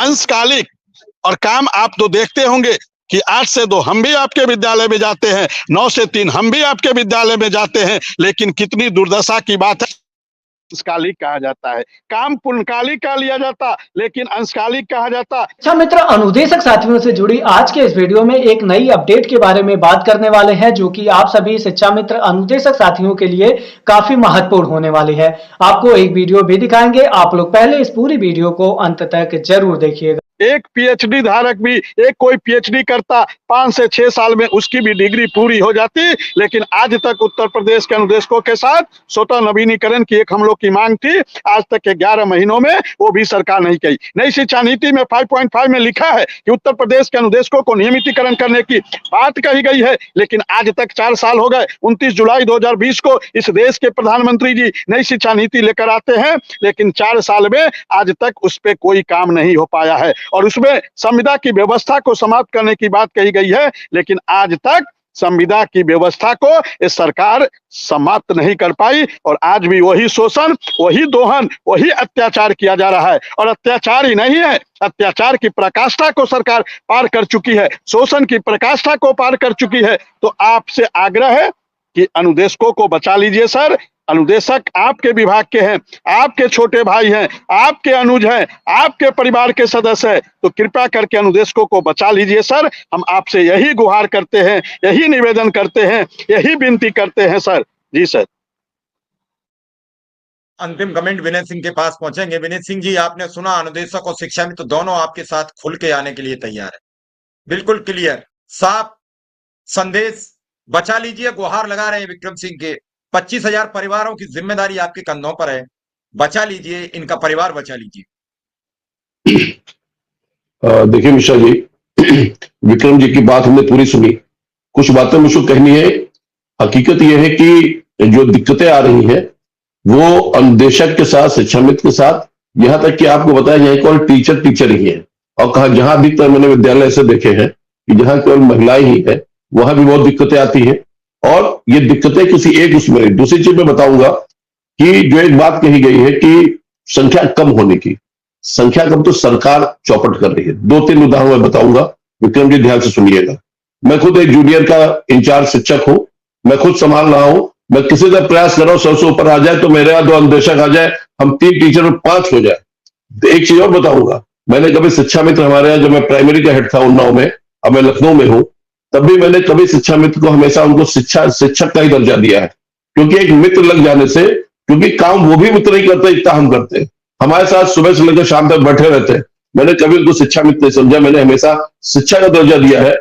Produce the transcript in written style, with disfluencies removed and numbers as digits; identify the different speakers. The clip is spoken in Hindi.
Speaker 1: अंशकालिक और काम आप तो देखते होंगे कि 8 से 2 हम भी आपके विद्यालय में जाते हैं, 9 से 3 हम भी आपके विद्यालय में जाते हैं, लेकिन कितनी दुर्दशा की बात है। अंशकालिक कहा जाता है, काम पूर्णकालिक का लिया जाता लेकिन अंशकालिक कहा जाता।
Speaker 2: अच्छा मित्र, अनुदेशक साथियों से जुड़ी आज के इस वीडियो में एक नई अपडेट के बारे में बात करने वाले हैं, जो कि आप सभी शिक्षा मित्र अनुदेशक साथियों के लिए काफी महत्वपूर्ण होने वाली है। आपको एक वीडियो भी दिखाएंगे, आप लोग पहले इस पूरी वीडियो को अंत तक जरूर देखिएगा।
Speaker 1: एक पीएचडी धारक भी, एक कोई पीएचडी करता 5 से 6 साल में उसकी भी डिग्री पूरी हो जाती, लेकिन आज तक उत्तर प्रदेश के अनुदेशकों के साथ स्वतः नवीनीकरण की एक हम लोग की मांग थी, आज तक के 11 महीनों में वो भी सरकार नहीं की। नई शिक्षा नीति में 5.5 में लिखा है कि उत्तर प्रदेश के अनुदेशकों को नियमितीकरण करने की बात कही गई है, लेकिन आज तक 4 साल हो गए। 29 जुलाई 2020 को इस देश के प्रधानमंत्री जी नई शिक्षा नीति लेकर आते हैं, लेकिन 4 साल में आज तक उस पर कोई काम नहीं हो पाया है और उसमें संविदा की व्यवस्था को समाप्त करने की बात कही गई है, लेकिन आज तक संविदा की व्यवस्था को ये सरकार समाप्त नहीं कर पाई और आज भी वही शोषण, वही दोहन, वही अत्याचार किया जा रहा है। और अत्याचार ही नहीं है, अत्याचार की पराकाष्ठा को सरकार पार कर चुकी है, शोषण की पराकाष्ठा को पार कर चुकी है। तो आपसे आग्रह है कि अनुदेशकों को बचा लीजिए सर। अनुदेशक आपके विभाग के हैं, आपके छोटे भाई हैं, आपके अनुज हैं, आपके परिवार के सदस्य हैं, तो कृपया करके अनुदेशकों को बचा लीजिए सर। हम आपसे यही गुहार करते हैं, यही निवेदन करते हैं, यही विनती करते हैं सर। जी सर।
Speaker 3: अंतिम कमेंट विनय सिंह के पास पहुंचेंगे। विनय सिंह जी, आपने सुना अनुदेशक और शिक्षा मित्र दोनों आपके साथ खुल के आने के लिए तैयार है। बिल्कुल क्लियर साफ संदेश, बचा लीजिए गुहार लगा रहे हैं विक्रम सिंह के। 25,000 परिवारों की जिम्मेदारी आपके कंधों पर है, बचा लीजिए इनका परिवार, बचा लीजिए।
Speaker 4: देखिए मिश्रा जी, विक्रम जी की बात हमने पूरी सुनी। कुछ बातें मुझको कहनी है। हकीकत यह है कि जो दिक्कतें आ रही हैं वो अनुदेशक के साथ, शिक्षा मित्र के साथ, यहां तक कि आपको बताया यही केवल टीचर ही है। और कहा जहां अधिकतर मैंने विद्यालय से देखे हैं कि जहां केवल महिलाएं ही है, वहां भी बहुत दिक्कतें आती हैं। और ये दिक्कतें किसी एक उसमें नहीं। दूसरी चीज मैं बताऊंगा कि जो एक बात कही गई है कि संख्या कम होने की, संख्या कम तो सरकार चौपट कर रही है। 2-3 उदाहरण मैं बताऊंगा, विक्रम जी ध्यान से सुनिएगा। मैं खुद एक जूनियर का इंचार्ज शिक्षक हूं, मैं खुद संभाल रहा हूं। मैं किसी का प्रयास कर रहा हूं 100 से ऊपर आ जाए तो मेरे यहाँ 2 अनुदेशक आ जाए, हम 3 टीचर में 5 हो जाए। एक चीज और बताऊंगा, मैंने कभी शिक्षा मित्र, हमारे यहाँ जब मैं प्राइमरी का हेड था उन्नाव में, अब मैं लखनऊ में हूं, तब भी मैंने कभी शिक्षा मित्र को हमेशा उनको शिक्षक का ही दर्जा दिया है। क्योंकि एक मित्र लग जाने से, क्योंकि काम वो भी मित्र नहीं करते इतना हम करते हैं, हमारे साथ सुबह से लेकर शाम तक बैठे रहते हैं, मैंने कभी उनको शिक्षा मित्र नहीं समझा, मैंने हमेशा शिक्षा का दर्जा दिया है।